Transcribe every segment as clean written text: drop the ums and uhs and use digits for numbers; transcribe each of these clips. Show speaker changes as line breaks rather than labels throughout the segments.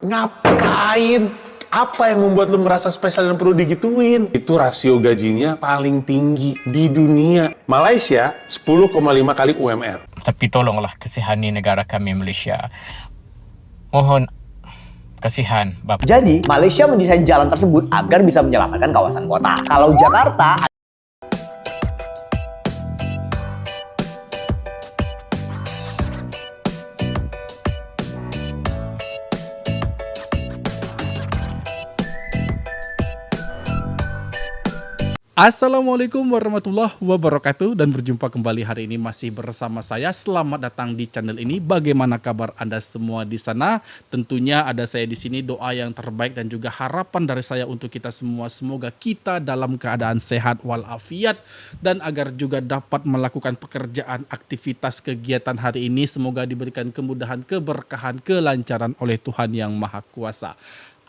Ngapain? Apa yang membuat lu merasa spesial dan perlu digituin? Itu rasio gajinya paling tinggi di dunia. Malaysia 10,5 kali UMR.
Tapi tolonglah kasihani negara kami Malaysia. Mohon kasihan Bapak.
Jadi, Malaysia mendesain jalan tersebut agar bisa menyelamatkan kawasan kota. Kalau Jakarta
Assalamualaikum warahmatullahi wabarakatuh, dan berjumpa kembali hari ini masih bersama saya. Selamat datang di channel ini. Bagaimana kabar Anda semua di sana? Tentunya ada saya di sini, doa yang terbaik dan juga harapan dari saya untuk kita semua. Semoga kita dalam keadaan sehat walafiat dan agar juga dapat melakukan pekerjaan, aktivitas, kegiatan hari ini. Semoga diberikan kemudahan, keberkahan, kelancaran oleh Tuhan Yang Maha Kuasa.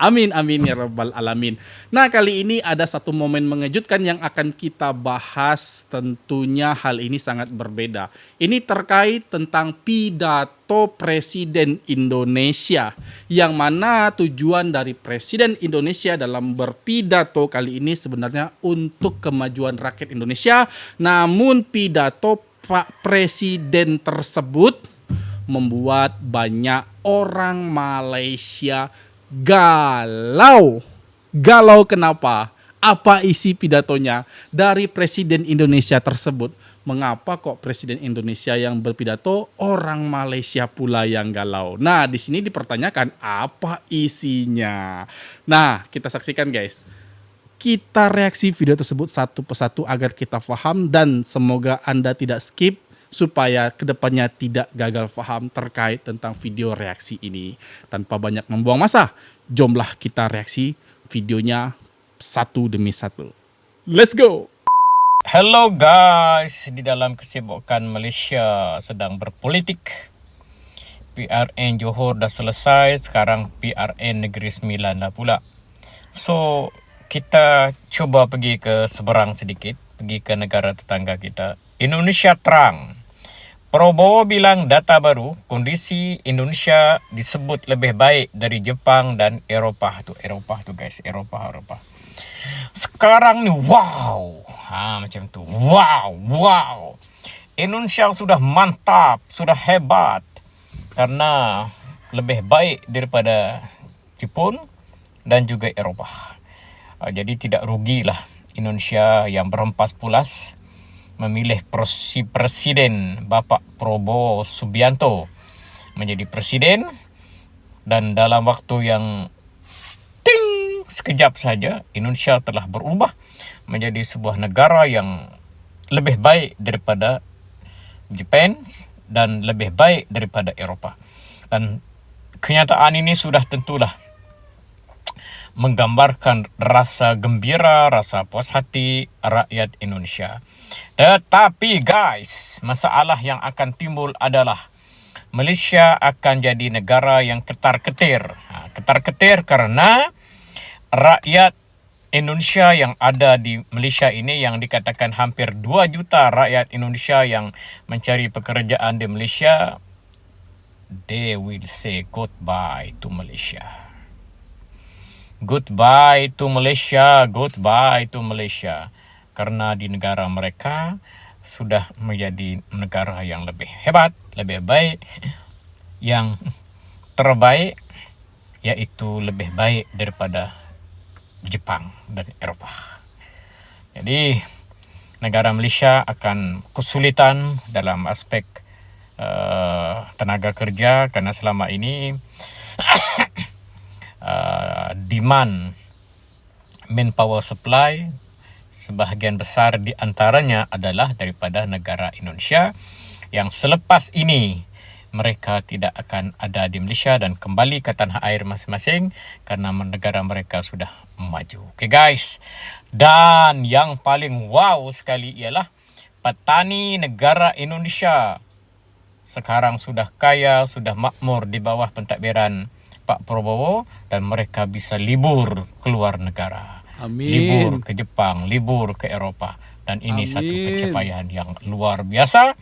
Amin, amin ya rabbal alamin. Nah, kali ini ada satu momen mengejutkan yang akan kita bahas. Tentunya hal ini sangat berbeda. Ini terkait tentang pidato Presiden Indonesia, yang mana tujuan dari Presiden Indonesia dalam berpidato kali ini sebenarnya untuk kemajuan rakyat Indonesia. Namun pidato Pak Presiden tersebut membuat banyak orang Malaysia galau. Kenapa? Apa isi pidatonya dari Presiden Indonesia tersebut? Mengapa kok Presiden Indonesia yang berpidato, orang Malaysia pula yang galau? Nah, di sini dipertanyakan apa isinya. Nah, kita saksikan guys. Kita reaksi video tersebut satu persatu agar kita paham, dan semoga Anda tidak skip supaya kedepannya tidak gagal paham terkait tentang video reaksi ini. Tanpa banyak membuang masa, jomlah kita reaksi videonya satu demi satu. Let's go!
Hello guys, di dalam kesibukan Malaysia sedang berpolitik. PRN Johor dah selesai, sekarang PRN Negeri Sembilan dah pula. So, kita cuba pergi ke seberang sedikit, pergi ke negara tetangga kita, Indonesia terang. Prabowo bilang data baru, kondisi Indonesia disebut lebih baik dari Jepang dan Eropah. Eropah guys, Eropah. Sekarang nih, wow. Macam tu. Wow. Indonesia sudah mantap, sudah hebat. Karena lebih baik daripada Jepun dan juga Eropah. Jadi tidak rugilah Indonesia yang berempas pulas memilih Presiden Bapak Prabowo Subianto menjadi presiden, dan dalam waktu yang sekejap saja Indonesia telah berubah menjadi sebuah negara yang lebih baik daripada Jepang dan lebih baik daripada Eropah. Dan kenyataan ini sudah tentulah menggambarkan rasa gembira, rasa puas hati rakyat Indonesia. Tetapi guys, masalah yang akan timbul adalah Malaysia akan jadi negara yang ketar-ketir. Ketar-ketir karena rakyat Indonesia yang ada di Malaysia ini, yang dikatakan hampir 2 juta rakyat Indonesia yang mencari pekerjaan di Malaysia, they will say goodbye to Malaysia. Goodbye to Malaysia. Karena di negara mereka sudah menjadi negara yang lebih hebat, lebih baik, yang terbaik, yaitu lebih baik daripada Jepang dan Eropah. Jadi negara Malaysia akan kesulitan dalam aspek tenaga kerja, karena selama ini demand manpower supply sebahagian besar di antaranya adalah daripada negara Indonesia, yang selepas ini mereka tidak akan ada di Malaysia dan kembali ke tanah air masing-masing karena negara mereka sudah maju. Okay guys, dan yang paling wow sekali ialah petani negara Indonesia sekarang sudah kaya, sudah makmur di bawah pentadbiran Pak Prabowo, dan mereka bisa libur keluar negara.
Amin.
Libur ke Jepang, libur ke Eropah. Dan ini
Amin.
satu pencapaian yang luar biasa.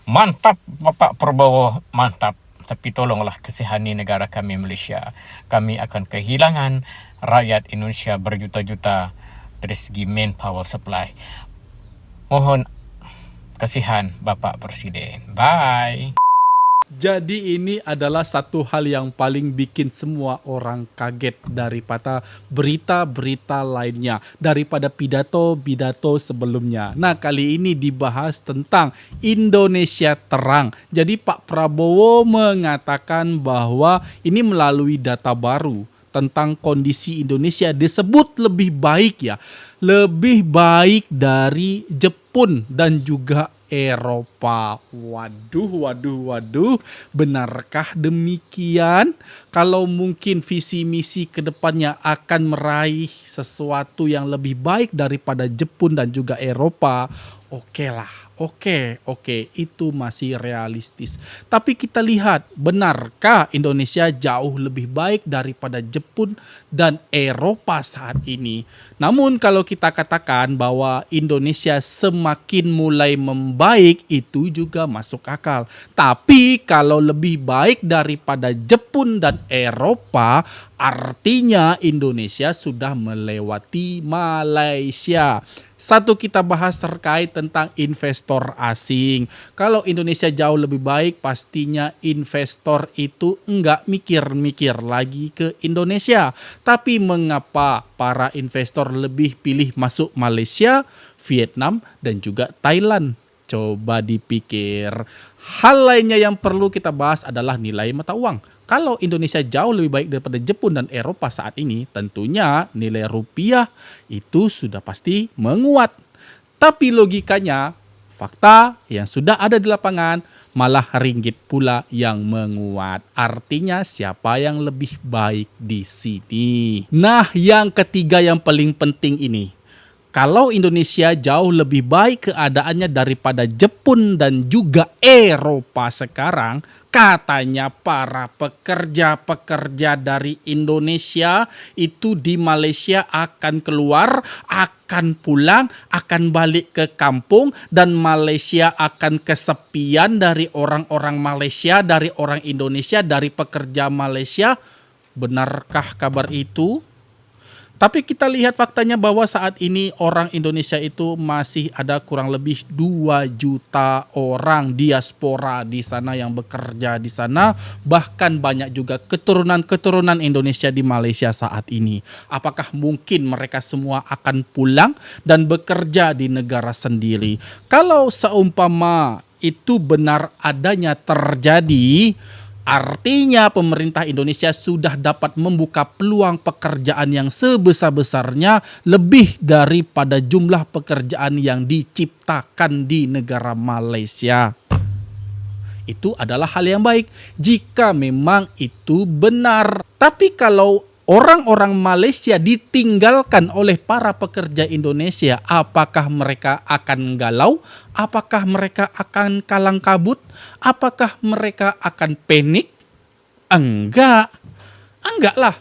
Mantap Bapak Prabowo, mantap. Tapi tolonglah kasihani negara kami Malaysia. Kami akan kehilangan rakyat Indonesia berjuta-juta dari segi manpower supply. Mohon kasihan Bapak Presiden. Bye.
Jadi ini adalah satu hal yang paling bikin semua orang kaget daripada berita-berita lainnya, daripada pidato-pidato sebelumnya. Nah, kali ini dibahas tentang Indonesia Terang. Jadi Pak Prabowo mengatakan bahwa ini melalui data baru tentang kondisi Indonesia disebut lebih baik ya. Lebih baik dari Jepun dan juga Eropa. Waduh. Benarkah demikian? Kalau mungkin visi misi ke depannya akan meraih sesuatu yang lebih baik daripada Jepun dan juga Eropa, oke lah. Oke, itu masih realistis. Tapi kita lihat, benarkah Indonesia jauh lebih baik daripada Jepun dan Eropa saat ini? Namun kalau kita katakan bahwa Indonesia semakin mulai membaik, itu juga masuk akal. Tapi kalau lebih baik daripada Jepun dan Eropa, artinya Indonesia sudah melewati Malaysia. Satu, kita bahas terkait tentang investor asing. Kalau Indonesia jauh lebih baik, pastinya investor itu enggak mikir-mikir lagi ke Indonesia. Tapi mengapa para investor lebih pilih masuk Malaysia, Vietnam, dan juga Thailand? Coba dipikir. Hal lainnya yang perlu kita bahas adalah nilai mata uang. Kalau Indonesia jauh lebih baik daripada Jepun dan Eropa saat ini, tentunya nilai rupiah itu sudah pasti menguat. Tapi logikanya, fakta yang sudah ada di lapangan, malah ringgit pula yang menguat. Artinya siapa yang lebih baik di sini? Nah, yang ketiga yang paling penting ini. Kalau Indonesia jauh lebih baik keadaannya daripada Jepun dan juga Eropa sekarang, katanya para pekerja-pekerja dari Indonesia itu di Malaysia akan keluar, akan pulang, akan balik ke kampung, dan Malaysia akan kesepian dari orang-orang Malaysia, dari orang Indonesia, dari pekerja Malaysia. Benarkah kabar itu? Tapi kita lihat faktanya bahwa saat ini orang Indonesia itu masih ada kurang lebih 2 juta orang diaspora di sana yang bekerja di sana. Bahkan banyak juga keturunan-keturunan Indonesia di Malaysia saat ini. Apakah mungkin mereka semua akan pulang dan bekerja di negara sendiri? Kalau seumpama itu benar adanya terjadi, artinya pemerintah Indonesia sudah dapat membuka peluang pekerjaan yang sebesar-besarnya lebih daripada jumlah pekerjaan yang diciptakan di negara Malaysia. Itu adalah hal yang baik jika memang itu benar. Tapi kalau orang-orang Malaysia ditinggalkan oleh para pekerja Indonesia, apakah mereka akan galau? Apakah mereka akan kalang kabut? Apakah mereka akan panik? Enggak lah.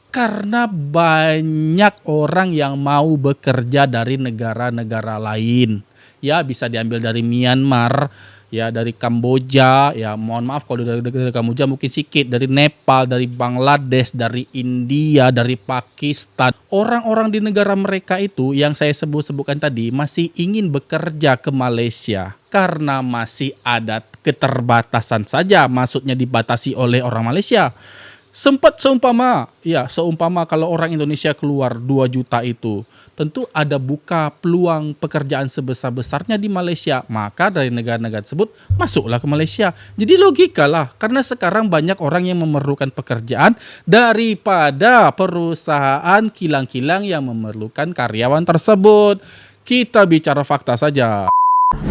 Karena banyak orang yang mau bekerja dari negara-negara lain. Ya, bisa diambil dari Myanmar, ya, dari Kamboja, ya mohon maaf kalau dari Kamboja mungkin sedikit, dari Nepal, dari Bangladesh, dari India, dari Pakistan. Orang-orang di negara mereka itu yang saya sebutkan tadi masih ingin bekerja ke Malaysia karena masih ada keterbatasan saja, maksudnya dibatasi oleh orang Malaysia. Seumpama kalau orang Indonesia keluar 2 juta itu, tentu ada buka peluang pekerjaan sebesar-besarnya di Malaysia. Maka dari negara-negara tersebut masuklah ke Malaysia. Jadi logika lah, karena sekarang banyak orang yang memerlukan pekerjaan daripada perusahaan kilang-kilang yang memerlukan karyawan tersebut. Kita bicara fakta saja.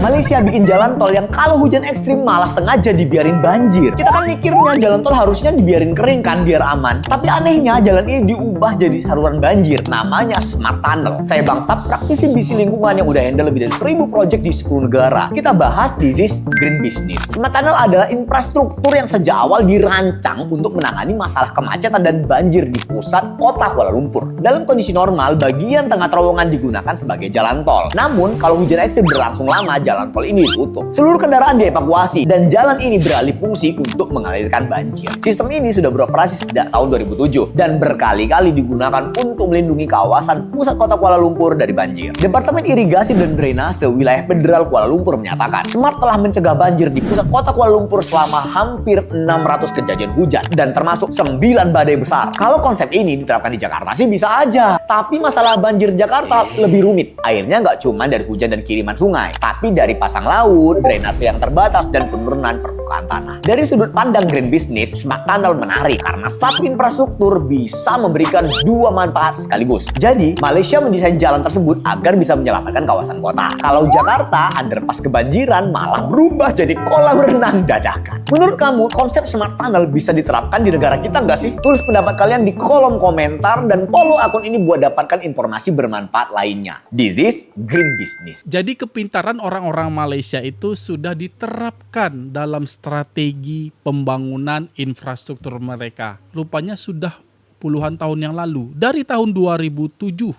Malaysia bikin jalan tol yang kalau hujan ekstrim malah sengaja dibiarin banjir. Kita kan mikirnya jalan tol harusnya dibiarin kering kan biar aman. Tapi anehnya jalan ini diubah jadi saluran banjir. Namanya Smart Tunnel. Saya Bangsa, praktisi visi lingkungan yang udah handle lebih dari 1000 project di 10 negara. Kita bahas This is Green Business. Smart Tunnel adalah infrastruktur yang sejak awal dirancang untuk menangani masalah kemacetan dan banjir di pusat kota Kuala Lumpur. Dalam kondisi normal, bagian tengah terowongan digunakan sebagai jalan tol. Namun, kalau hujan ekstrim berlangsung lama, lama jalan tol ini ditutup. Seluruh kendaraan dievakuasi dan jalan ini beralih fungsi untuk mengalirkan banjir. Sistem ini sudah beroperasi sejak tahun 2007 dan berkali-kali digunakan untuk melindungi kawasan pusat kota Kuala Lumpur dari banjir. Departemen Irigasi dan Drainase Wilayah Federal Kuala Lumpur menyatakan, Smart telah mencegah banjir di pusat kota Kuala Lumpur selama hampir 600 kejadian hujan dan termasuk 9 badai besar. Kalau konsep ini diterapkan di Jakarta sih bisa aja, tapi masalah banjir Jakarta lebih rumit. Airnya nggak cuma dari hujan dan kiriman sungai, tapi dari pasang laut, drainase yang terbatas, dan penurunan permukaan tanah. Dari sudut pandang green business, Smart Tunnel menarik karena satu infrastruktur bisa memberikan dua manfaat sekaligus. Jadi, Malaysia mendesain jalan tersebut agar bisa menyelamatkan kawasan kota. Kalau Jakarta, underpass kebanjiran malah berubah jadi kolam renang dadakan. Menurut kamu, konsep Smart Tunnel bisa diterapkan di negara kita nggak sih? Tulis pendapat kalian di kolom komentar dan follow akun ini buat dapatkan informasi bermanfaat lainnya. This is green business.
Jadi kepintaran orang-orang Malaysia itu sudah diterapkan dalam strategi pembangunan infrastruktur mereka. Rupanya sudah puluhan tahun yang lalu. Dari tahun 2007,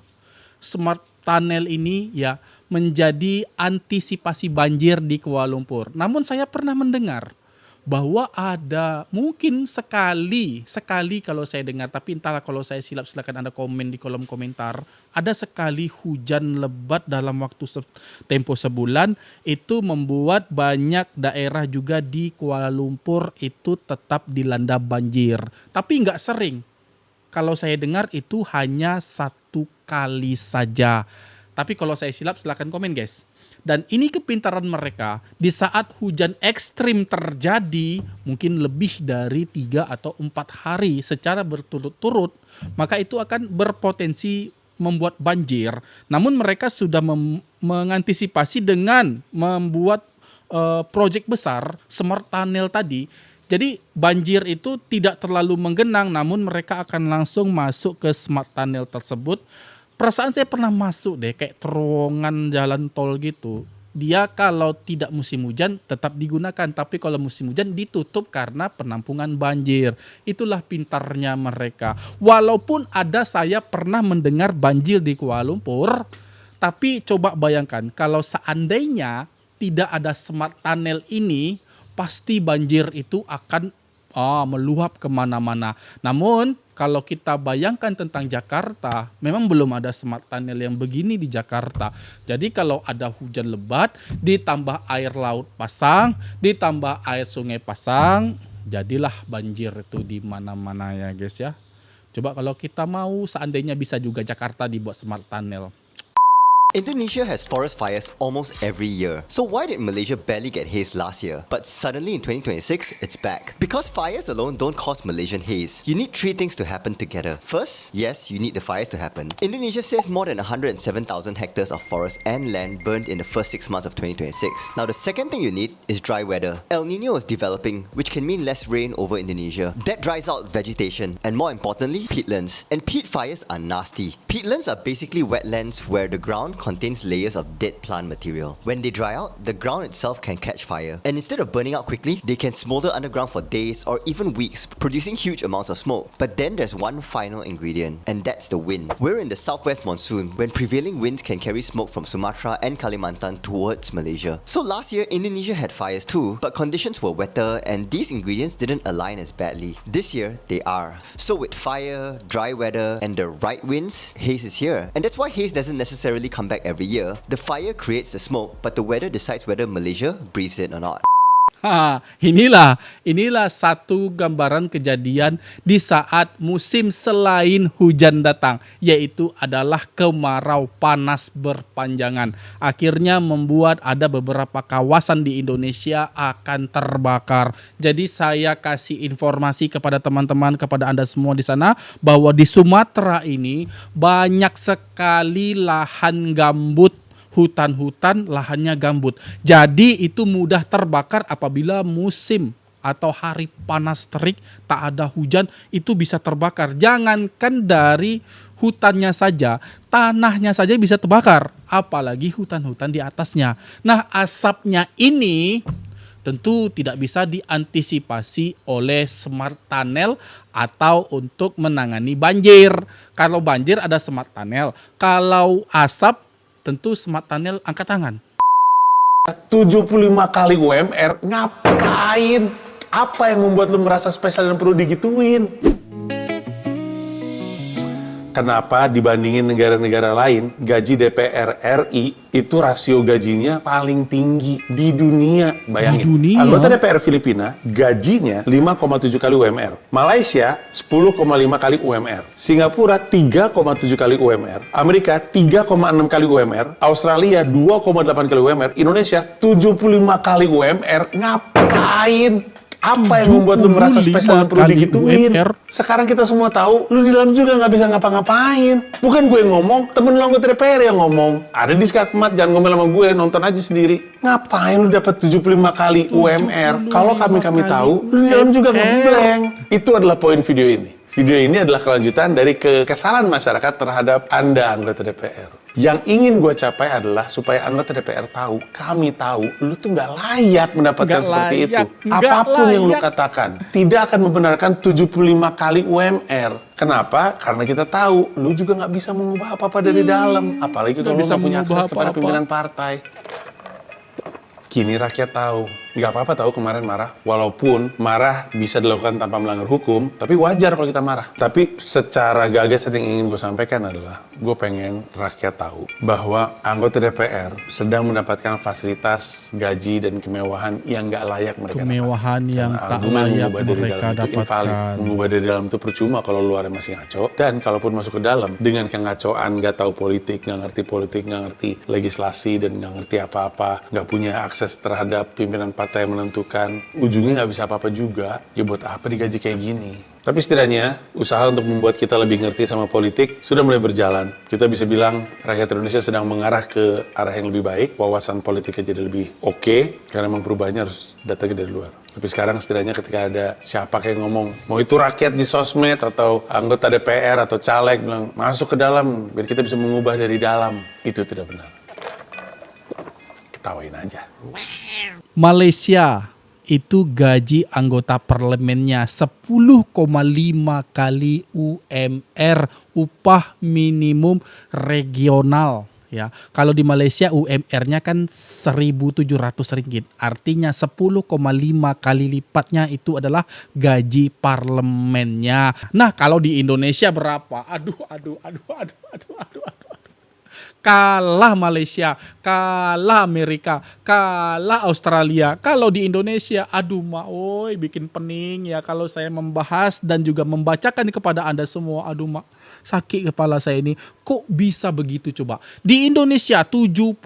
Smart Tunnel ini ya menjadi antisipasi banjir di Kuala Lumpur. Namun saya pernah mendengar bahwa ada mungkin sekali kalau saya dengar, tapi entahlah kalau saya silap, silakan Anda komen di kolom komentar. Ada sekali hujan lebat dalam waktu tempo sebulan itu membuat banyak daerah juga di Kuala Lumpur itu tetap dilanda banjir. Tapi nggak sering. Kalau saya dengar itu hanya 1 kali saja. Tapi kalau saya silap silakan komen guys. Dan ini kepintaran mereka di saat hujan ekstrim terjadi mungkin lebih dari 3 atau 4 hari secara berturut-turut, maka itu akan berpotensi membuat banjir. Namun mereka sudah mengantisipasi dengan membuat proyek besar Smart Tunnel tadi. Jadi banjir itu tidak terlalu menggenang, namun mereka akan langsung masuk ke Smart Tunnel tersebut. Perasaan saya pernah masuk deh kayak terowongan jalan tol gitu. Dia kalau tidak musim hujan tetap digunakan, tapi kalau musim hujan ditutup karena penampungan banjir. Itulah pintarnya mereka. Walaupun saya pernah mendengar banjir di Kuala Lumpur, tapi coba bayangkan kalau seandainya tidak ada Smart Tunnel ini, pasti banjir itu akan meluap kemana-mana. Namun kalau kita bayangkan tentang Jakarta, memang belum ada Smart Tunnel yang begini di Jakarta. Jadi kalau ada hujan lebat, ditambah air laut pasang, ditambah air sungai pasang, jadilah banjir itu di mana-mana ya guys ya. Coba kalau kita mau, seandainya bisa juga Jakarta dibuat Smart Tunnel.
Indonesia has forest fires almost every year. So why did Malaysia barely get haze last year? But suddenly in 2026, it's back. Because fires alone don't cause Malaysian haze. You need 3 things to happen together. First, yes, you need the fires to happen. Indonesia says more than 107,000 hectares of forest and land burned in the first 6 months of 2026. Now the second thing you need is dry weather. El Nino is developing, which can mean less rain over Indonesia. That dries out vegetation, and more importantly, peatlands. And peat fires are nasty. Peatlands are basically wetlands where the ground contains layers of dead plant material. When they dry out, the ground itself can catch fire. And instead of burning out quickly, they can smolder underground for days or even weeks, producing huge amounts of smoke. But then there's one final ingredient, and that's the wind. We're in the southwest monsoon, when prevailing winds can carry smoke from Sumatra and Kalimantan towards Malaysia. So last year, Indonesia had fires too, but conditions were wetter and these ingredients didn't align as badly. This year, they are. So with fire, dry weather, and the right winds, haze is here. And that's why haze doesn't necessarily come back every year. The fire creates the smoke, but the weather decides whether Malaysia breathes it or not.
Inilah satu gambaran kejadian di saat musim selain hujan datang, yaitu adalah kemarau panas berpanjangan. Akhirnya membuat ada beberapa kawasan di Indonesia akan terbakar. Jadi saya kasih informasi kepada teman-teman, kepada Anda semua di sana, bahwa di Sumatera ini banyak sekali lahan gambut, hutan-hutan lahannya gambut. Jadi itu mudah terbakar apabila musim atau hari panas terik, tak ada hujan, itu bisa terbakar. Jangankan dari hutannya saja, tanahnya saja bisa terbakar, apalagi hutan-hutan di atasnya. Nah, asapnya ini tentu tidak bisa diantisipasi oleh Smart Tunnel atau untuk menangani banjir. Kalau banjir ada Smart Tunnel, kalau asap tentu Smart Tunnel angkat tangan.
75 kali UMR, ngapain? Apa yang membuat lu merasa spesial dan perlu digituin? Kenapa dibandingin negara-negara lain, gaji DPR RI itu rasio gajinya paling tinggi di dunia? Bayangin,
Di dunia?
anggota DPR Filipina gajinya 5,7 kali UMR. Malaysia 10,5 kali UMR. Singapura 3,7 kali UMR. Amerika 3,6 kali UMR. Australia 2,8 kali UMR. Indonesia 75 kali UMR. Ngapain? Apa yang membuat lu merasa spesial dan perlu
75 kali
digituin?
UMR.
Sekarang kita semua tahu, lu di dalam juga nggak bisa ngapa-ngapain. Bukan gue yang ngomong, temen lu anggota DPR yang ngomong. Ada di Skakmat, jangan ngomel sama gue, nonton aja sendiri. Ngapain lu dapat 75 kali UMR? Kalau kami tahu, lu di dalam juga ngeblank. Itu adalah poin video ini. Video ini adalah kelanjutan dari kekesalan masyarakat terhadap Anda, anggota DPR. Yang ingin gue capai adalah supaya anggota DPR tahu, kami tahu, lu tuh nggak layak mendapatkan
Nggak
seperti
layak,
itu.
nggak
Apapun yang lu
layak.
katakan, tidak akan membenarkan 75 kali UMR. Kenapa? Karena kita tahu, lu juga nggak bisa mengubah apa-apa dari dalam. Apalagi
Nggak
kalau lu
bisa
nggak punya
mengubah
akses kepada
apa-apa.
pimpinan partai. Kini rakyat tahu. Nggak apa-apa tahu kemarin marah. Walaupun marah bisa dilakukan tanpa melanggar hukum, tapi wajar kalau kita marah. Tapi secara gagasan yang ingin gue sampaikan adalah, gue pengen rakyat tahu bahwa anggota DPR sedang mendapatkan fasilitas, gaji, dan kemewahan yang nggak layak mereka
Kemewahan
dapatkan.
yang
Karena
tak
argumen
layak
mengubah dari
mereka
dalam itu invalid.
dapatkan.
Mengubah dari dalam itu percuma kalau luarnya masih ngaco. Dan kalaupun masuk ke dalam dengan kengacoan, nggak tahu politik, nggak ngerti legislasi, dan nggak ngerti apa-apa, nggak punya akses terhadap pimpinan partai yang menentukan, ujungnya nggak bisa apa-apa juga. Ya buat apa digaji kayak gini? Tapi setidaknya, usaha untuk membuat kita lebih ngerti sama politik sudah mulai berjalan. Kita bisa bilang rakyat Indonesia sedang mengarah ke arah yang lebih baik, wawasan politiknya jadi lebih oke, karena memang perubahannya harus datangnya dari luar. Tapi sekarang setidaknya ketika ada siapa kayak ngomong, mau itu rakyat di sosmed atau anggota DPR atau caleg bilang, masuk ke dalam, biar kita bisa mengubah dari dalam. Itu tidak benar. Ketawain aja.
Malaysia itu gaji anggota parlemennya 10,5 kali UMR, upah minimum regional. Ya, kalau di Malaysia UMR-nya kan 1.700 ringgit. Artinya 10,5 kali lipatnya itu adalah gaji parlemennya. Nah, kalau di Indonesia berapa? Aduh. Kalah Malaysia, kalah Amerika, kalah Australia. Kalau di Indonesia, aduh mak, bikin pening ya kalau saya membahas dan juga membacakan kepada Anda semua. Aduh mak, sakit kepala saya ini. Kok bisa begitu coba? Di Indonesia 75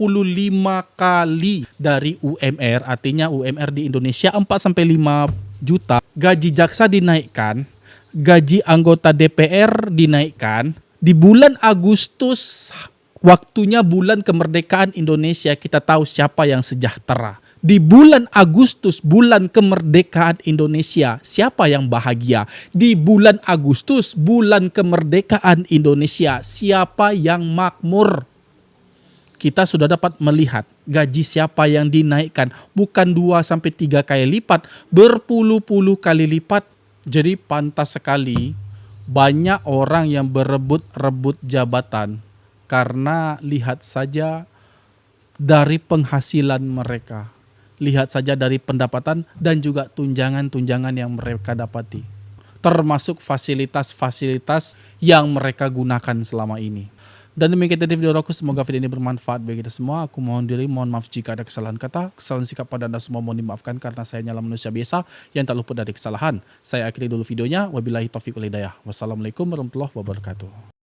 kali dari UMR, artinya UMR di Indonesia 4-5 juta. Gaji jaksa dinaikkan, gaji anggota DPR dinaikkan. Di bulan Agustus, waktunya bulan kemerdekaan Indonesia, kita tahu siapa yang sejahtera. Di bulan Agustus, bulan kemerdekaan Indonesia, siapa yang bahagia? Di bulan Agustus, bulan kemerdekaan Indonesia, siapa yang makmur? Kita sudah dapat melihat gaji siapa yang dinaikkan, bukan 2-3 kali lipat, berpuluh-puluh kali lipat. Jadi pantas sekali banyak orang yang berebut-rebut jabatan. Karena lihat saja dari penghasilan mereka. Lihat saja dari pendapatan dan juga tunjangan-tunjangan yang mereka dapati. Termasuk fasilitas-fasilitas yang mereka gunakan selama ini. Dan demikian tadi video aku, semoga video ini bermanfaat bagi kita semua. Aku mohon maaf jika ada kesalahan kata, kesalahan sikap pada Anda semua mohon dimaafkan karena saya hanyalah manusia biasa yang tak luput dari kesalahan. Saya akhiri dulu videonya. Wabillahi taufiq wal hidayah. Wassalamualaikum warahmatullahi wabarakatuh.